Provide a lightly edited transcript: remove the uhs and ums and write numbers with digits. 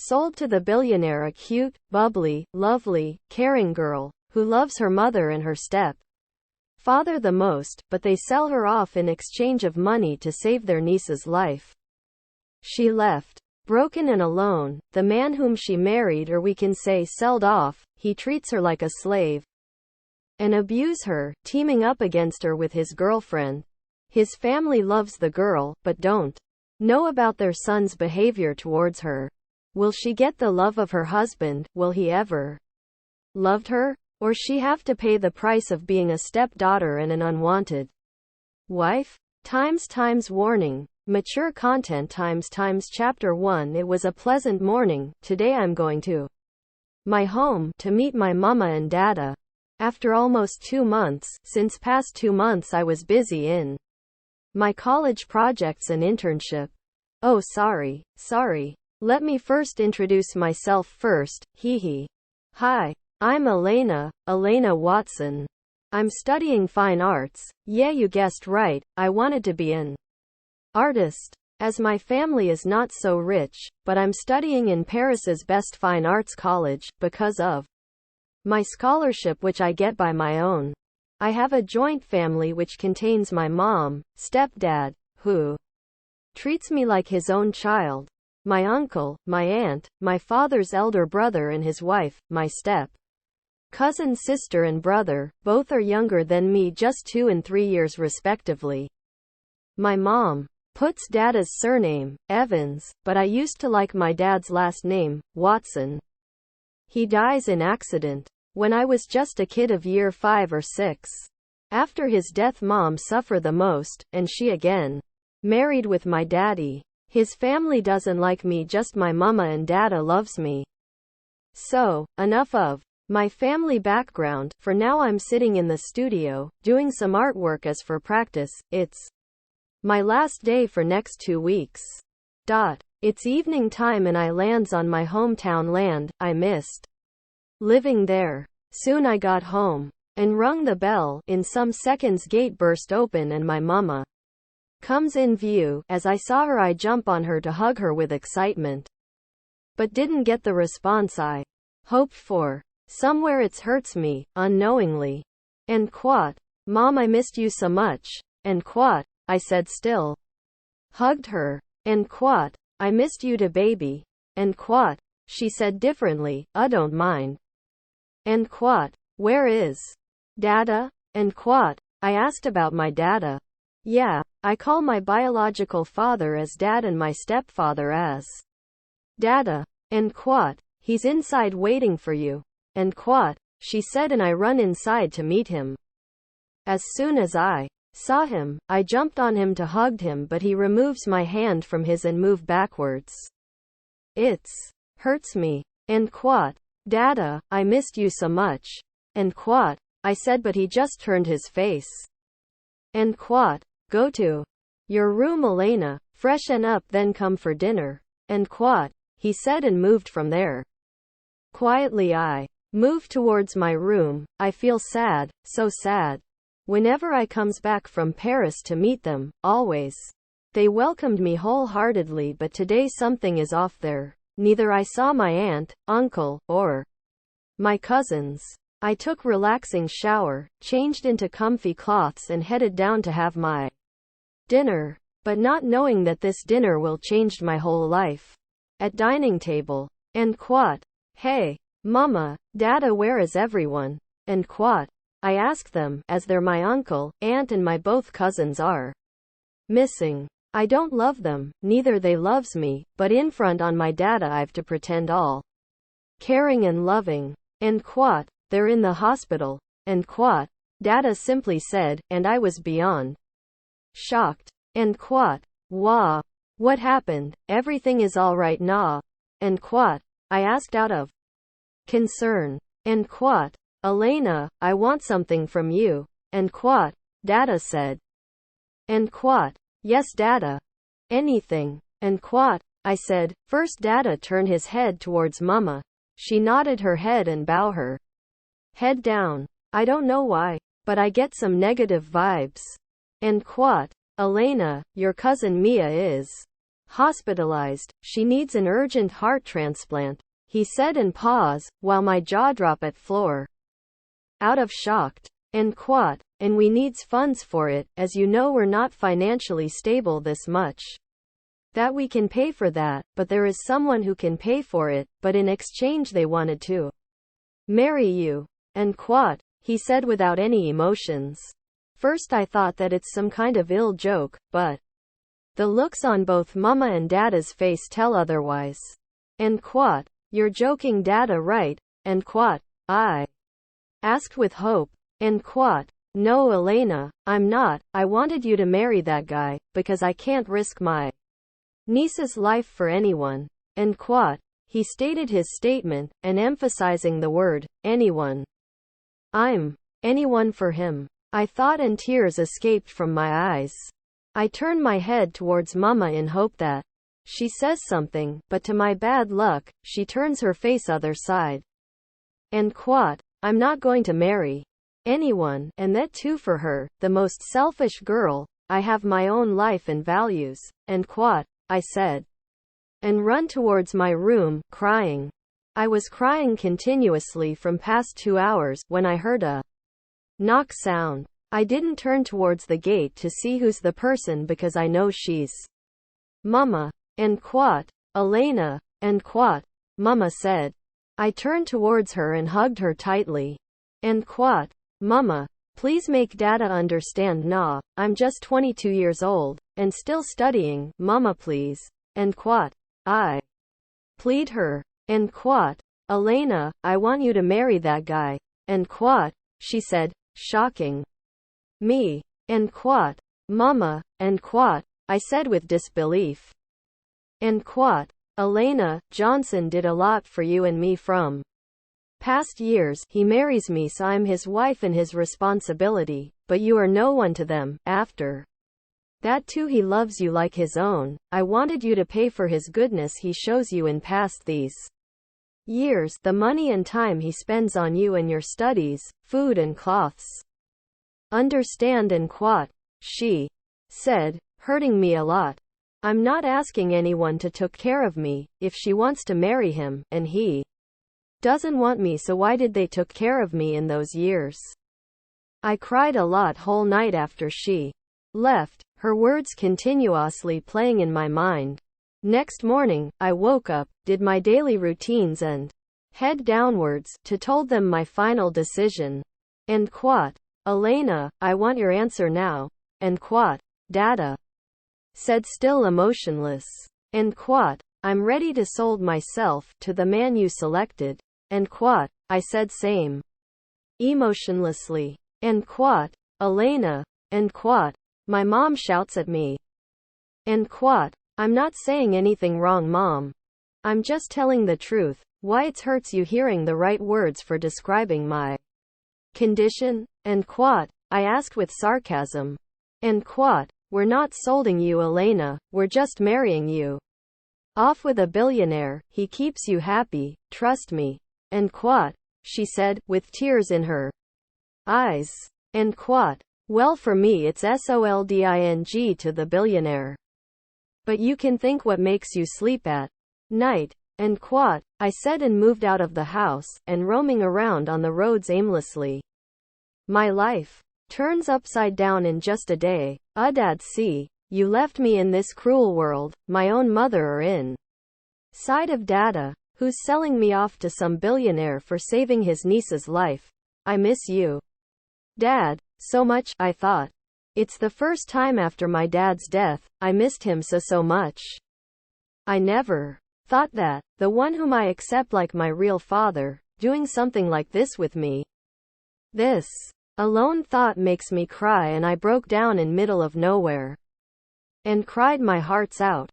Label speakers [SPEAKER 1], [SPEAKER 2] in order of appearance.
[SPEAKER 1] Sold to the billionaire, a cute, bubbly, lovely, caring girl, who loves her mother and her step-father the most, but they sell her off in exchange of money to save their niece's life. She left. Broken and alone, the man whom she married, or we can say sold off, he treats her like a slave and abuse her, teaming up against her with his girlfriend. His family loves the girl, but don't know about their son's behavior towards her. Will she get the love of her husband? Will he ever love her? Or she have to pay the price of being a stepdaughter and an unwanted wife? Times warning. Mature content times Chapter 1. It was a pleasant morning. Today I'm going to my home to meet my mama and dada. After almost 2 months, since past 2 months I was busy in my college projects and internship. Oh, sorry. Let me first introduce myself first. Hee. Hi. I'm Elena Watson. I'm studying fine arts. Yeah, you guessed right. I wanted to be an artist. As my family is not so rich, but I'm studying in Paris's best fine arts college, because of my scholarship which I get by my own. I have a joint family which contains my mom, stepdad, who treats me like his own child, my uncle, my aunt, my father's elder brother and his wife, my cousin, sister and brother, both are younger than me, just 2 and 3 years respectively. My mom puts dada's surname, Evans, but I used to like my dad's last name, Watson. He dies in accident when I was just a kid of year 5 or 6. After his death mom suffered the most, and she again married with my daddy. His family doesn't like me, just my mama and dada loves me. So, enough of my family background. For now I'm sitting in the studio, doing some artwork as for practice. It's my last day for next 2 weeks. It's evening time and I lands on my hometown land. I missed living there. Soon I got home and rung the bell. In some seconds gate burst open and my mama comes in view. As I saw her I jump on her to hug her with excitement, but didn't get the response I hoped for. Somewhere it hurts me, unknowingly. And quat, Mom, I missed you so much. And quat, I said, still hugged her. And quat, I missed you too, baby. And quat, she said differently, don't mind. And quat, where is dada? And quat, I asked about my dada. Yeah, I call my biological father as dad and my stepfather as dada. And quat, he's inside waiting for you. And quat, she said, and I run inside to meet him. As soon as I saw him, I jumped on him to hug him, but he removes my hand from his and move backwards. It's hurts me. And quat, dada, I missed you so much. And quat, I said, but he just turned his face. And quat, go to your room, Elena, freshen up, then come for dinner. And quat, he said, and moved from there. Quietly I moved towards my room. I feel sad, so sad. Whenever I comes back from Paris to meet them, always they welcomed me wholeheartedly, but today something is off there. Neither I saw my aunt, uncle, or my cousins. I took relaxing shower, changed into comfy cloths and headed down to have my dinner, but not knowing that this dinner will change my whole life. At dining table. And quat, hey, mama, dada, where is everyone? And quat, I ask them, as they're my uncle, aunt and my both cousins are missing. I don't love them, neither they loves me, but in front on my dada I've to pretend all caring and loving. And quat, they're in the hospital. And quat, dada simply said, and I was beyond shocked. And quat, wah, what happened? Everything is all right, nah? And quat, I asked out of concern. And quat, Elena, I want something from you. And quat, dada said. And quat, yes dada. Anything. And quat, I said. First dada turned his head towards mama. She nodded her head and bow her head down. I don't know why, but I get some negative vibes. And quat, Elena, your cousin Mia is Hospitalized. She needs an urgent heart transplant, he said and paused, while my jaw dropped at floor. Out of shocked. And quat. And we needs funds for it, as you know we're not financially stable this much. That we can pay for that, but there is someone who can pay for it, but in exchange they wanted to marry you. And quat, he said without any emotions. First I thought that it's some kind of ill joke, but the looks on both Mama and Dada's face tell otherwise. And quat, you're joking Dada, right? And quat, I asked with hope. And quat, no Elena, I'm not. I wanted you to marry that guy, because I can't risk my niece's life for anyone. And quat, he stated his statement, and emphasizing the word, anyone. I'm anyone for him, I thought, and tears escaped from my eyes. I turned my head towards Mama in hope that she says something, but to my bad luck, she turns her face other side. And quat, I'm not going to marry anyone, and that too for her, the most selfish girl. I have my own life and values. And quat, I said, and run towards my room, crying. I was crying continuously from past 2 hours, when I heard a knock sound. I didn't turn towards the gate to see who's the person because I know she's Mama. And quat, Elena. And quat, Mama said. I turned towards her and hugged her tightly. And quat, Mama, please make Dada understand. Nah, I'm just 22 years old, and still studying, Mama please. And quat, I plead her. And quat, Elena, I want you to marry that guy. And quat, she said, shocking me. And quat, Mama. And quat, I said with disbelief. And quat, Elena, Johnson did a lot for you and me from past years. He marries me so I'm his wife and his responsibility, but you are no one to them. After that too he loves you like his own. I wanted you to pay for his goodness he shows you in past these years, the money and time he spends on you and your studies, food and cloths. Understand? And quat, she said, hurting me a lot. I'm not asking anyone to took care of me, if she wants to marry him, and he doesn't want me, so why did they took care of me in those years? I cried a lot whole night after she left, her words continuously playing in my mind. Next morning, I woke up, did my daily routines and head downwards, to told them my final decision. And quat, Elena, I want your answer now. And quat, Dada said still emotionless. And quat, I'm ready to sold myself to the man you selected. And quat, I said same emotionlessly. And quat, Elena. And quat, my mom shouts at me. And quat, I'm not saying anything wrong, Mom. I'm just telling the truth. Why it hurts you hearing the right words for describing my condition? And quat, I asked with sarcasm. And quat, we're not solding you, Elena, we're just marrying you off with a billionaire. He keeps you happy, trust me. And quat, she said, with tears in her eyes. And quat, well for me it's solding to the billionaire. But you can think what makes you sleep at night. And quat, I said, and moved out of the house, and roaming around on the roads aimlessly. My life turns upside down in just a day. Dad, see, you left me in this cruel world, my own mother are in side of Dada, who's selling me off to some billionaire for saving his niece's life. I miss you, Dad, so much. I thought. It's the first time after my dad's death, I missed him so much. I never thought that, the one whom I accept like my real father, doing something like this with me. This alone thought makes me cry, and I broke down in middle of nowhere and cried my hearts out.